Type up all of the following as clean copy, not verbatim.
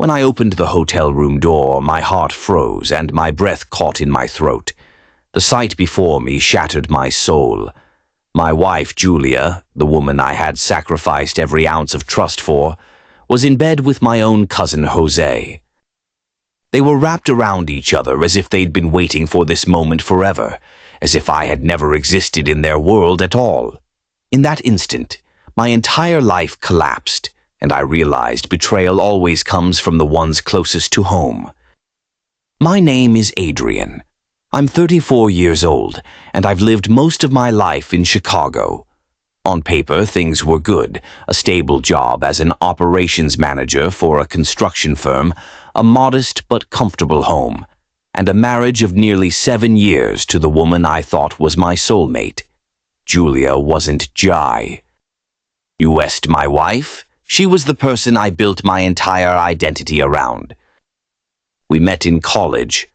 When I opened the hotel room door, my heart froze and my breath caught in my throat. The sight before me shattered my soul. My wife, Julia, the woman I had sacrificed every ounce of trust for, was in bed with my own cousin Jose. They were wrapped around each other as if they'd been waiting for this moment forever, as if I had never existed in their world at all. In that instant, my entire life collapsed, and I realized betrayal always comes from the ones closest to home. My name is Adrian. I'm 34 years old, and I've lived most of my life in Chicago. On paper, things were good: a stable job as an operations manager for a construction firm, a modest but comfortable home, and a marriage of nearly 7 years to the woman I thought was my soulmate. Julia wasn't Jai. You asked my wife? She was the person I built my entire identity around. We met in college.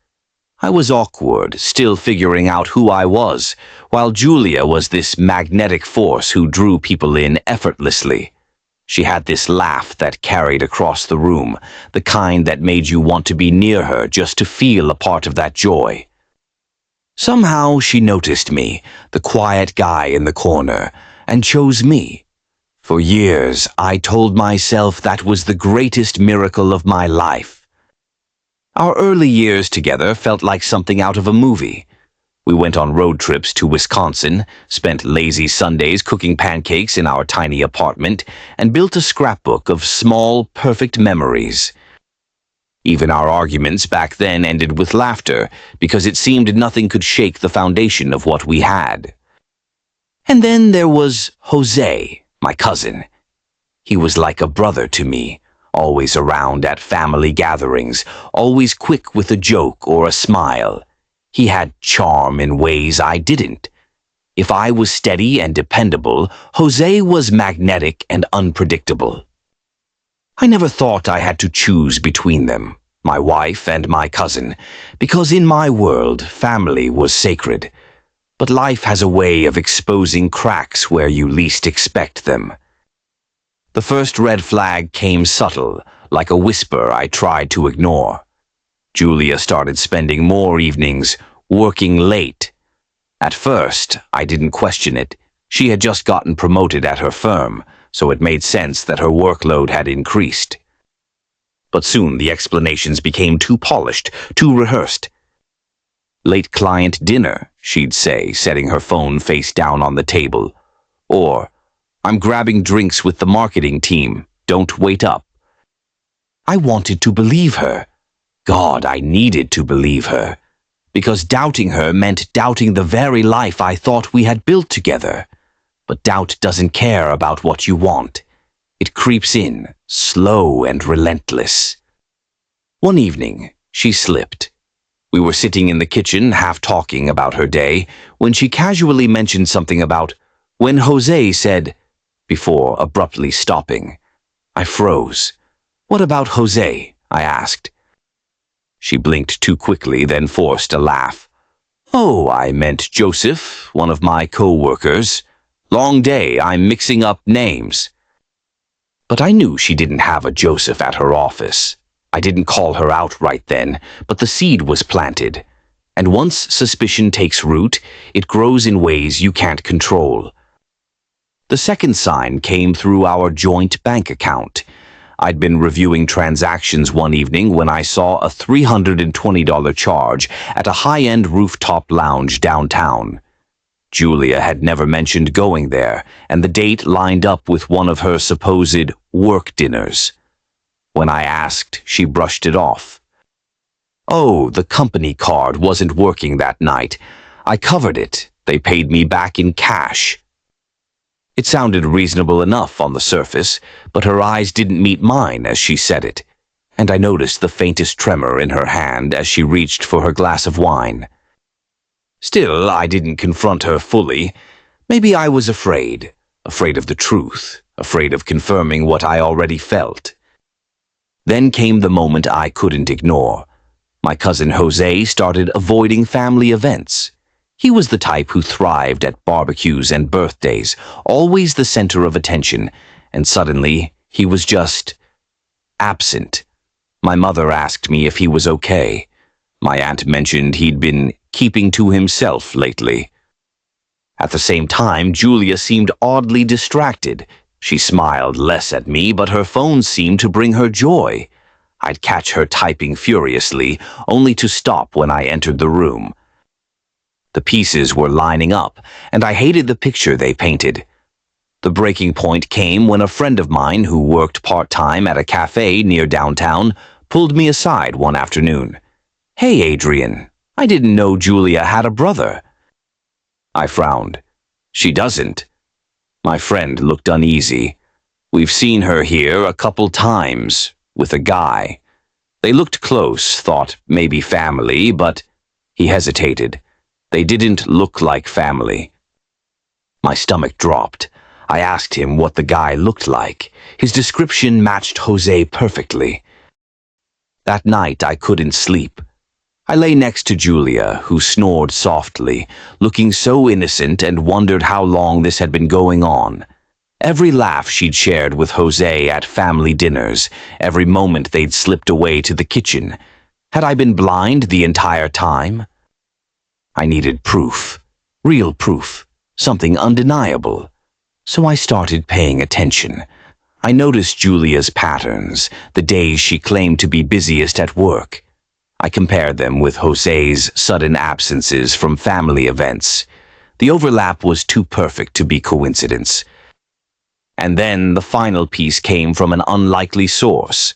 I was awkward, still figuring out who I was, while Julia was this magnetic force who drew people in effortlessly. She had this laugh that carried across the room, the kind that made you want to be near her just to feel a part of that joy. Somehow she noticed me, the quiet guy in the corner, and chose me. For years, I told myself that was the greatest miracle of my life. Our early years together felt like something out of a movie. We went on road trips to Wisconsin, spent lazy Sundays cooking pancakes in our tiny apartment, and built a scrapbook of small, perfect memories. Even our arguments back then ended with laughter, because it seemed nothing could shake the foundation of what we had. And then there was Jose, my cousin. He was like a brother to me, always around at family gatherings, always quick with a joke or a smile. He had charm in ways I didn't. If I was steady and dependable, Jose was magnetic and unpredictable. I never thought I had to choose between them, my wife and my cousin, because in my world, family was sacred. But life has a way of exposing cracks where you least expect them. The first red flag came subtle, like a whisper I tried to ignore. Julia started spending more evenings, working late. At first, I didn't question it. She had just gotten promoted at her firm, so it made sense that her workload had increased. But soon the explanations became too polished, too rehearsed. Late client dinner, she'd say, setting her phone face down on the table. Or, I'm grabbing drinks with the marketing team, don't wait up. I wanted to believe her. God, I needed to believe her. Because doubting her meant doubting the very life I thought we had built together. But doubt doesn't care about what you want. It creeps in, slow and relentless. One evening, she slipped. We were sitting in the kitchen, half talking about her day, when she casually mentioned something about when Jose said, before abruptly stopping. I froze. What about Jose? I asked. She blinked too quickly, then forced a laugh. Oh, I meant Joseph, one of my co-workers. Long day, I'm mixing up names. But I knew she didn't have a Joseph at her office. I didn't call her out right then, but the seed was planted. And once suspicion takes root, it grows in ways you can't control. The second sign came through our joint bank account. I'd been reviewing transactions one evening when I saw a $320 charge at a high-end rooftop lounge downtown. Julia had never mentioned going there, and the date lined up with one of her supposed work dinners. When I asked, she brushed it off. Oh, the company card wasn't working that night. I covered it. They paid me back in cash. It sounded reasonable enough on the surface, but her eyes didn't meet mine as she said it, and I noticed the faintest tremor in her hand as she reached for her glass of wine. Still, I didn't confront her fully. Maybe I was afraid of the truth, afraid of confirming what I already felt. Then came the moment I couldn't ignore. My cousin Jose started avoiding family events. He was the type who thrived at barbecues and birthdays, always the center of attention, and suddenly he was just absent. My mother asked me if he was okay. My aunt mentioned he'd been keeping to himself lately. At the same time, Julia seemed oddly distracted. She smiled less at me, but her phone seemed to bring her joy. I'd catch her typing furiously, only to stop when I entered the room. The pieces were lining up, and I hated the picture they painted. The breaking point came when a friend of mine who worked part-time at a cafe near downtown pulled me aside one afternoon. "Hey, Adrian, I didn't know Julia had a brother." I frowned. "She doesn't." My friend looked uneasy. "We've seen her here a couple times, with a guy. They looked close, thought maybe family, but—" He hesitated. "They didn't look like family." My stomach dropped. I asked him what the guy looked like. His description matched Jose perfectly. That night I couldn't sleep. I lay next to Julia, who snored softly, looking so innocent, and wondered how long this had been going on. Every laugh she'd shared with Jose at family dinners, every moment they'd slipped away to the kitchen. Had I been blind the entire time? I needed proof. Real proof. Something undeniable. So I started paying attention. I noticed Julia's patterns, the days she claimed to be busiest at work. I compared them with Jose's sudden absences from family events. The overlap was too perfect to be coincidence. And then the final piece came from an unlikely source.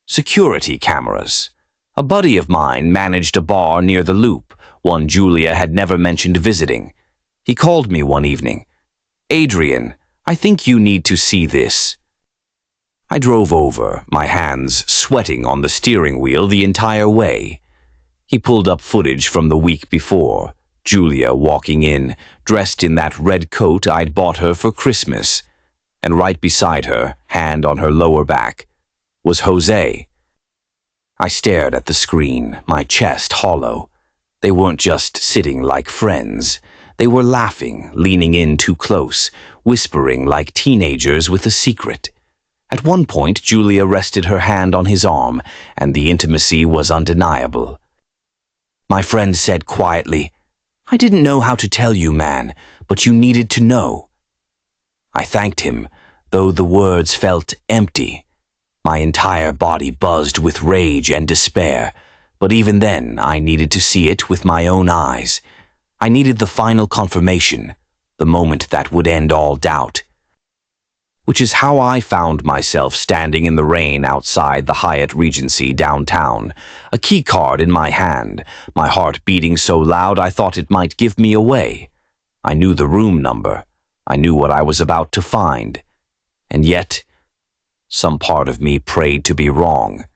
Security cameras. A buddy of mine managed a bar near the Loop, one Julia had never mentioned visiting. He called me one evening. "Adrian, I think you need to see this." I drove over, my hands sweating on the steering wheel the entire way. He pulled up footage from the week before. Julia walking in, dressed in that red coat I'd bought her for Christmas. And right beside her, hand on her lower back, was Jose. I stared at the screen, my chest hollow. They weren't just sitting like friends. They were laughing, leaning in too close, whispering like teenagers with a secret. At one point, Julia rested her hand on his arm, and the intimacy was undeniable. My friend said quietly, "I didn't know how to tell you, man, but you needed to know." I thanked him, though the words felt empty. My entire body buzzed with rage and despair, but even then I needed to see it with my own eyes. I needed the final confirmation, the moment that would end all doubt. Which is how I found myself standing in the rain outside the Hyatt Regency downtown, a key card in my hand, my heart beating so loud I thought it might give me away. I knew the room number. I knew what I was about to find. And yet, some part of me prayed to be wrong.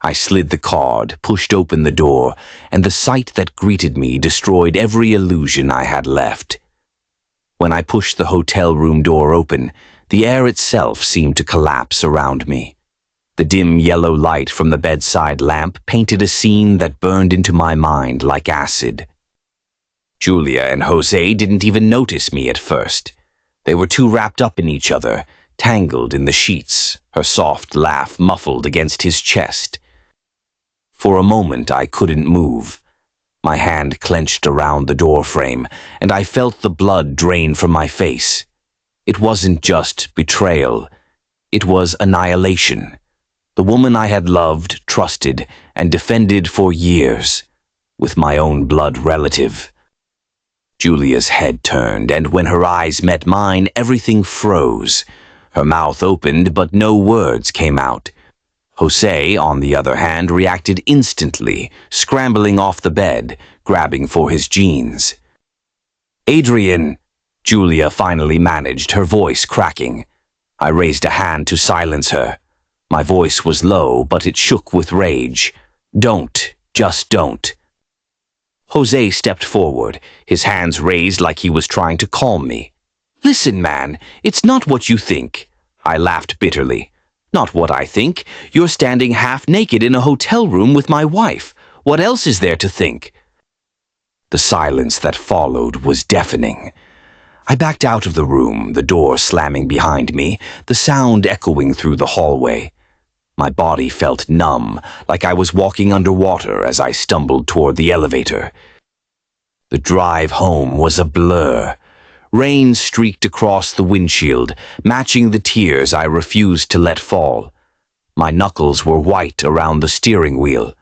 I slid the card, pushed open the door, and the sight that greeted me destroyed every illusion I had left. When I pushed the hotel room door open, the air itself seemed to collapse around me. The dim yellow light from the bedside lamp painted a scene that burned into my mind like acid. Julia and Jose didn't even notice me at first. They were too wrapped up in each other, tangled in the sheets, her soft laugh muffled against his chest. For a moment I couldn't move. My hand clenched around the doorframe, and I felt the blood drain from my face. It wasn't just betrayal. It was annihilation. The woman I had loved, trusted, and defended for years, with my own blood relative. Julia's head turned, and when her eyes met mine, everything froze. Her mouth opened, but no words came out. Jose, on the other hand, reacted instantly, scrambling off the bed, grabbing for his jeans. "Adrian," Julia finally managed, her voice cracking. I raised a hand to silence her. My voice was low, but it shook with rage. "Don't. Just don't." Jose stepped forward, his hands raised like he was trying to calm me. "Listen, man, it's not what you think." I laughed bitterly. "Not what I think. You're standing half naked in a hotel room with my wife. What else is there to think?" The silence that followed was deafening. I backed out of the room, the door slamming behind me, the sound echoing through the hallway. My body felt numb, like I was walking underwater as I stumbled toward the elevator. The drive home was a blur. Rain streaked across the windshield, matching the tears I refused to let fall. My knuckles were white around the steering wheel.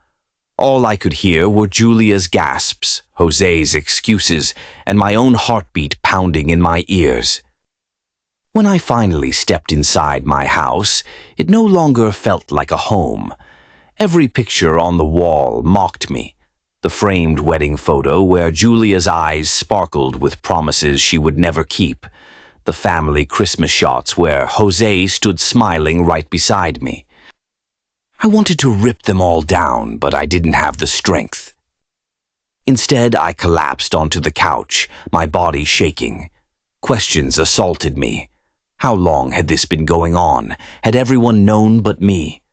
All I could hear were Julia's gasps, Jose's excuses, and my own heartbeat pounding in my ears. When I finally stepped inside my house, it no longer felt like a home. Every picture on the wall mocked me. The framed wedding photo where Julia's eyes sparkled with promises she would never keep. The family Christmas shots where Jose stood smiling right beside me. I wanted to rip them all down, but I didn't have the strength. Instead, I collapsed onto the couch, my body shaking. Questions assaulted me. How long had this been going on? Had everyone known but me?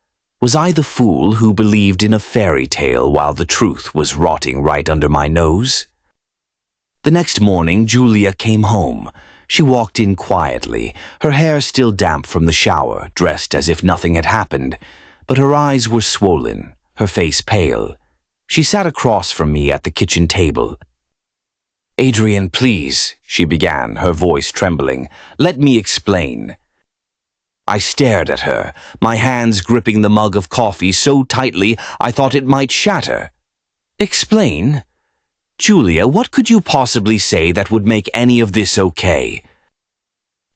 Was I the fool who believed in a fairy tale while the truth was rotting right under my nose? The next morning, Julia came home. She walked in quietly, her hair still damp from the shower, dressed as if nothing had happened. But her eyes were swollen, her face pale. She sat across from me at the kitchen table. "Adrian, please," she began, her voice trembling. "Let me explain." I stared at her, my hands gripping the mug of coffee so tightly I thought it might shatter. "Explain? Julia, what could you possibly say that would make any of this okay?"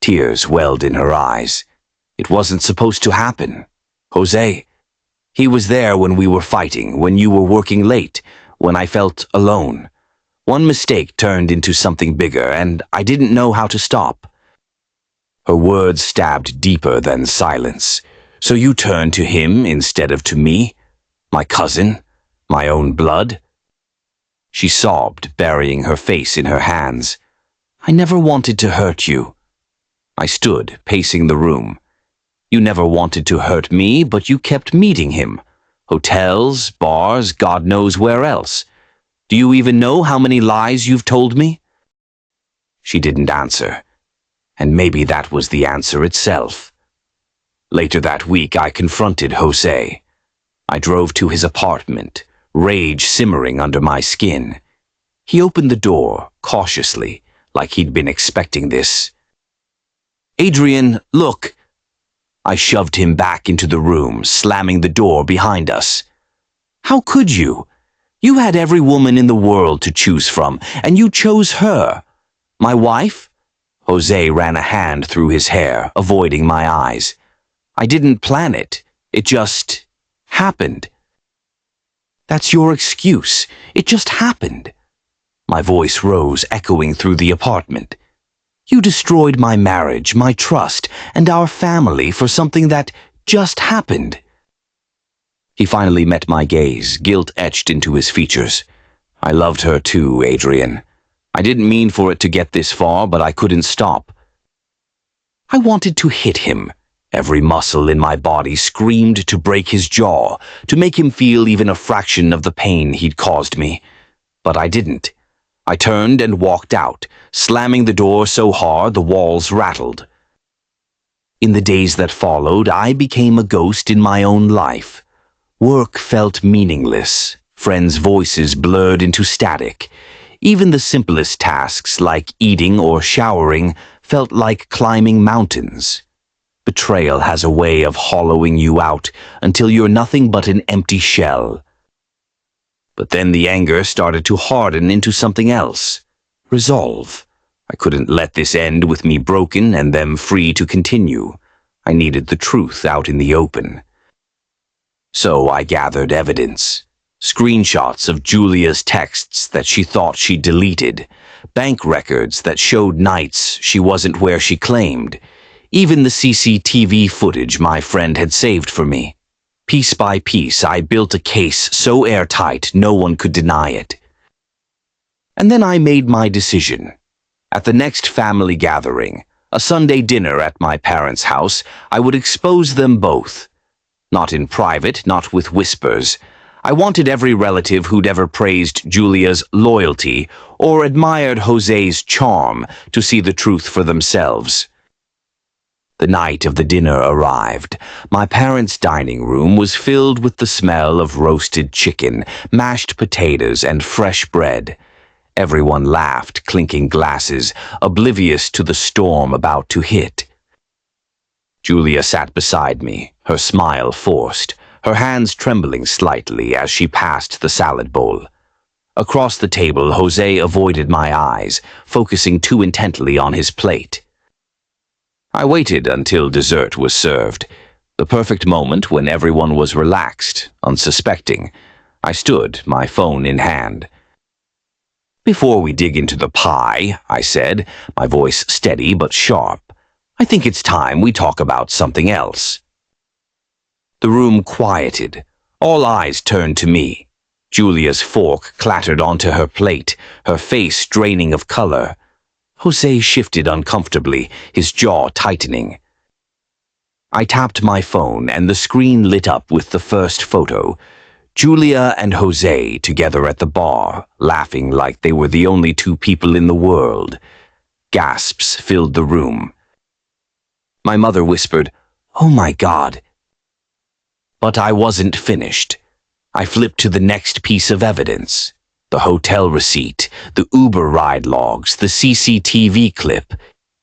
Tears welled in her eyes. It wasn't supposed to happen. Jose, he was there when we were fighting, when you were working late, when I felt alone. One mistake turned into something bigger, and I didn't know how to stop. Her words stabbed deeper than silence. "So you turned to him instead of to me? My cousin? My own blood?" She sobbed, burying her face in her hands. "I never wanted to hurt you." I stood, pacing the room. "You never wanted to hurt me, but you kept meeting him. Hotels, bars, God knows where else. Do you even know how many lies you've told me?" She didn't answer. And maybe that was the answer itself. Later that week, I confronted Jose. I drove to his apartment, rage simmering under my skin. He opened the door, cautiously, like he'd been expecting this. "Adrian, look." I shoved him back into the room, slamming the door behind us. "How could you? You had every woman in the world to choose from, and you chose her. My wife?" Jose ran a hand through his hair, avoiding my eyes. "I didn't plan it. It just happened." "That's your excuse. It just happened." My voice rose, echoing through the apartment. "You destroyed my marriage, my trust, and our family for something that just happened." He finally met my gaze, guilt etched into his features. "I loved her too, Adrian. I didn't mean for it to get this far, but I couldn't stop." I wanted to hit him. Every muscle in my body screamed to break his jaw, to make him feel even a fraction of the pain he'd caused me. But I didn't. I turned and walked out, slamming the door so hard the walls rattled. In the days that followed, I became a ghost in my own life. Work felt meaningless. Friends' voices blurred into static. Even the simplest tasks, like eating or showering, felt like climbing mountains. Betrayal has a way of hollowing you out until you're nothing but an empty shell. But then the anger started to harden into something else. Resolve. I couldn't let this end with me broken and them free to continue. I needed the truth out in the open. So I gathered evidence. Screenshots of Julia's texts that she thought she deleted, bank records that showed nights she wasn't where she claimed, even the CCTV footage my friend had saved for me. Piece by piece, I built a case so airtight no one could deny it. And then I made my decision. At the next family gathering, a Sunday dinner at my parents' house, I would expose them both. Not in private, not with whispers. I wanted every relative who'd ever praised Julia's loyalty or admired Jose's charm to see the truth for themselves. The night of the dinner arrived. My parents' dining room was filled with the smell of roasted chicken, mashed potatoes, and fresh bread. Everyone laughed, clinking glasses, oblivious to the storm about to hit. Julia sat beside me, her smile forced, her hands trembling slightly as she passed the salad bowl. Across the table, Jose avoided my eyes, focusing too intently on his plate. I waited until dessert was served, the perfect moment when everyone was relaxed, unsuspecting. I stood, my phone in hand. "Before we dig into the pie," I said, my voice steady but sharp, "I think it's time we talk about something else." The room quieted. All eyes turned to me. Julia's fork clattered onto her plate, her face draining of color. Jose shifted uncomfortably, his jaw tightening. I tapped my phone and the screen lit up with the first photo. Julia and Jose together at the bar, laughing like they were the only two people in the world. Gasps filled the room. My mother whispered, "Oh my God." But I wasn't finished. I flipped to the next piece of evidence. The hotel receipt, the Uber ride logs, the CCTV clip.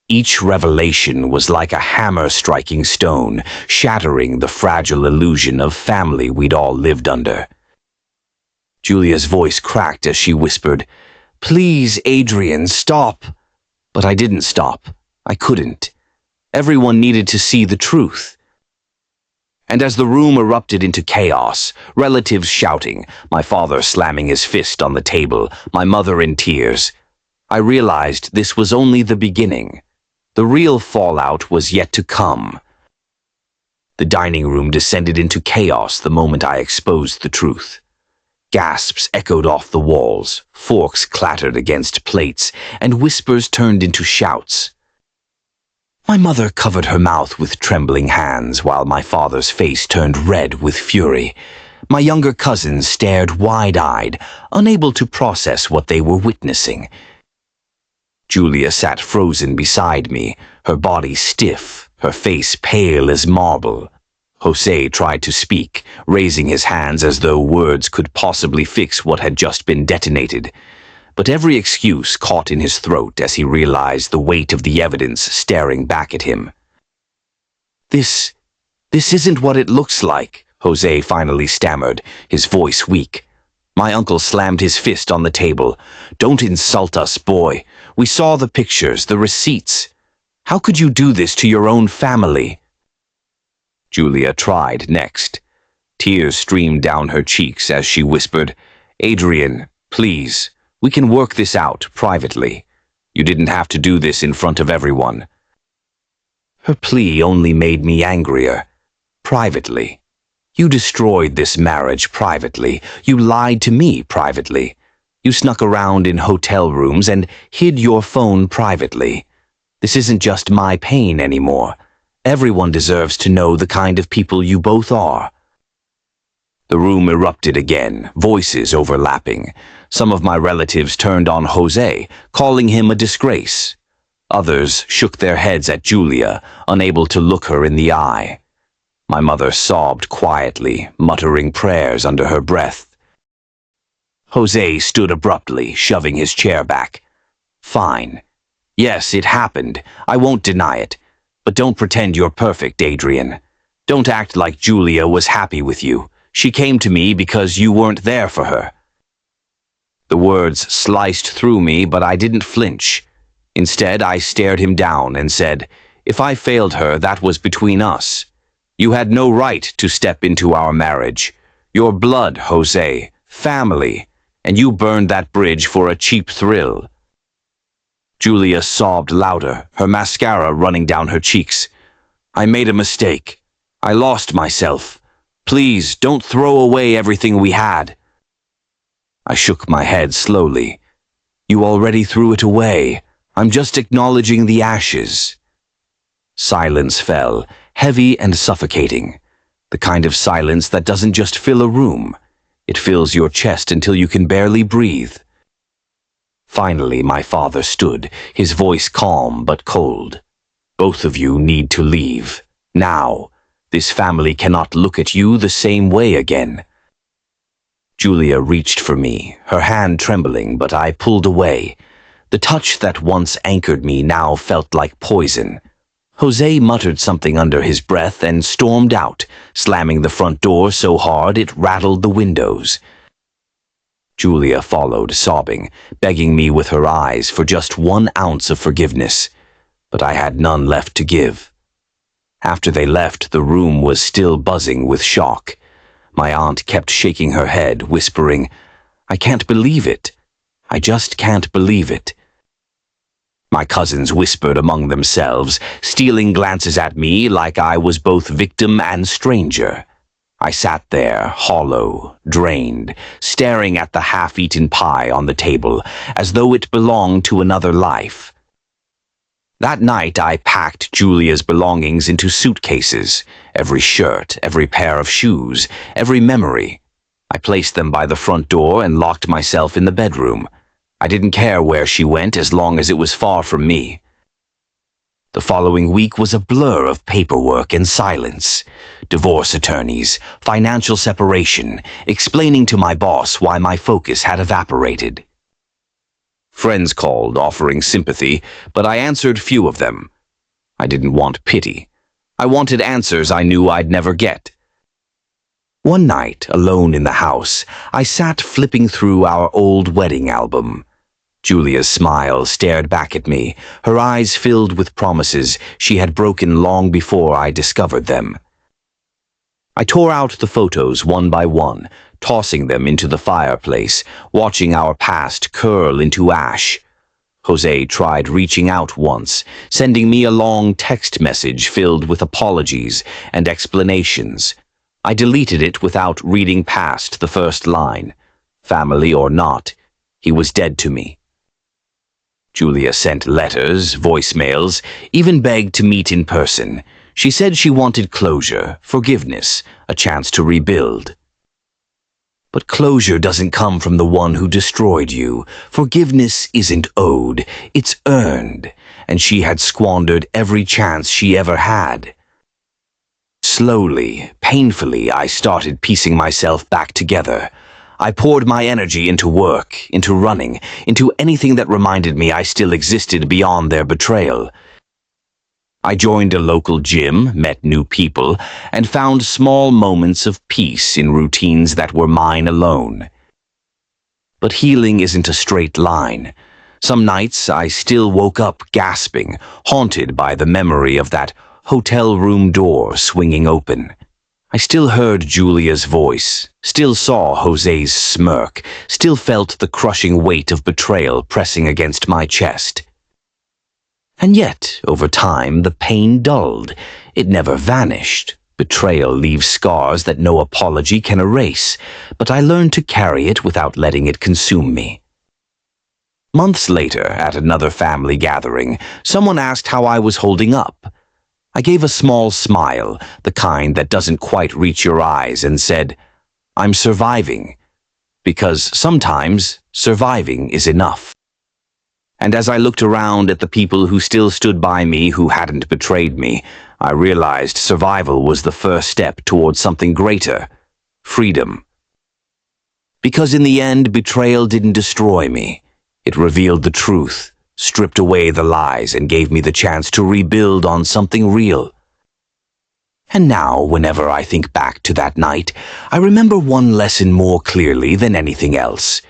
Each revelation was like a hammer striking stone, shattering the fragile illusion of family we'd all lived under. Julia's voice cracked as she whispered, "Please, Adrian, stop." But I didn't stop. I couldn't. Everyone needed to see the truth. And as the room erupted into chaos, relatives shouting, my father slamming his fist on the table, my mother in tears, I realized this was only the beginning. The real fallout was yet to come. The dining room descended into chaos the moment I exposed the truth. Gasps echoed off the walls, forks clattered against plates, and whispers turned into shouts. My mother covered her mouth with trembling hands while my father's face turned red with fury. My younger cousins stared wide-eyed, unable to process what they were witnessing. Julia sat frozen beside me, her body stiff, her face pale as marble. Jose tried to speak, raising his hands as though words could possibly fix what had just been detonated. But every excuse caught in his throat as he realized the weight of the evidence staring back at him. This isn't what it looks like," Jose finally stammered, his voice weak. My uncle slammed his fist on the table. "Don't insult us, boy. We saw the pictures, the receipts. How could you do this to your own family?" Julia tried next. Tears streamed down her cheeks as she whispered, "Adrian, please. We can work this out privately. You didn't have to do this in front of everyone." Her plea only made me angrier. Privately. You destroyed this marriage privately. You lied to me privately. You snuck around in hotel rooms and hid your phone privately. This isn't just my pain anymore. Everyone deserves to know the kind of people you both are. The room erupted again, voices overlapping. Some of my relatives turned on Jose, calling him a disgrace. Others shook their heads at Julia, unable to look her in the eye. My mother sobbed quietly, muttering prayers under her breath. Jose stood abruptly, shoving his chair back. "Fine. Yes, it happened. I won't deny it. But don't pretend you're perfect, Adrian. Don't act like Julia was happy with you. She came to me because you weren't there for her." The words sliced through me, but I didn't flinch. Instead, I stared him down and said, "If I failed her, that was between us. You had no right to step into our marriage. Your blood, Jose, family, and you burned that bridge for a cheap thrill." Julia sobbed louder, her mascara running down her cheeks. "I made a mistake. I lost myself. Please, don't throw away everything we had." I shook my head slowly. "You already threw it away. I'm just acknowledging the ashes." Silence fell, heavy and suffocating. The kind of silence that doesn't just fill a room. It fills your chest until you can barely breathe. Finally, my father stood, his voice calm but cold. Both of you need to leave. Now. This family cannot look at you the same way again." Julia reached for me, her hand trembling, but I pulled away. The touch that once anchored me now felt like poison. Jose muttered something under his breath and stormed out, slamming the front door so hard it rattled the windows. Julia followed, sobbing, begging me with her eyes for just 1 ounce of forgiveness, but I had none left to give. After they left, the room was still buzzing with shock. My aunt kept shaking her head, whispering, "I can't believe it. I just can't believe it." My cousins whispered among themselves, stealing glances at me like I was both victim and stranger. I sat there, hollow, drained, staring at the half-eaten pie on the table, as though it belonged to another life. That night I packed Julia's belongings into suitcases, every shirt, every pair of shoes, every memory. I placed them by the front door and locked myself in the bedroom. I didn't care where she went as long as it was far from me. The following week was a blur of paperwork and silence. Divorce attorneys, financial separation, explaining to my boss why my focus had evaporated. Friends called, offering sympathy, but I answered few of them. I didn't want pity. I wanted answers I knew I'd never get. One night, alone in the house, I sat flipping through our old wedding album. Julia's smile stared back at me, her eyes filled with promises she had broken long before I discovered them. I tore out the photos one by one, tossing them into the fireplace, watching our past curl into ash. Jose tried reaching out once, sending me a long text message filled with apologies and explanations. I deleted it without reading past the first line. Family or not, he was dead to me. Julia sent letters, voicemails, even begged to meet in person. She said she wanted closure, forgiveness, a chance to rebuild. But closure doesn't come from the one who destroyed you. Forgiveness isn't owed, it's earned, and she had squandered every chance she ever had. Slowly, painfully, I started piecing myself back together. I poured my energy into work, into running, into anything that reminded me I still existed beyond their betrayal. I joined a local gym, met new people, and found small moments of peace in routines that were mine alone. But healing isn't a straight line. Some nights I still woke up gasping, haunted by the memory of that hotel room door swinging open. I still heard Julia's voice, still saw Jose's smirk, still felt the crushing weight of betrayal pressing against my chest. And yet, over time, the pain dulled. It never vanished. Betrayal leaves scars that no apology can erase, but I learned to carry it without letting it consume me. Months later, at another family gathering, someone asked how I was holding up. I gave a small smile, the kind that doesn't quite reach your eyes, and said, "I'm surviving," because sometimes surviving is enough. And as I looked around at the people who still stood by me who hadn't betrayed me, I realized survival was the first step towards something greater, freedom. Because in the end, betrayal didn't destroy me. It revealed the truth, stripped away the lies, and gave me the chance to rebuild on something real. And now, whenever I think back to that night, I remember one lesson more clearly than anything else.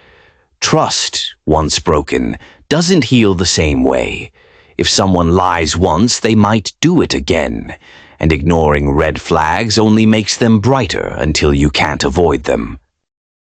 Trust, once broken, doesn't heal the same way. If someone lies once, they might do it again, and ignoring red flags only makes them brighter until you can't avoid them.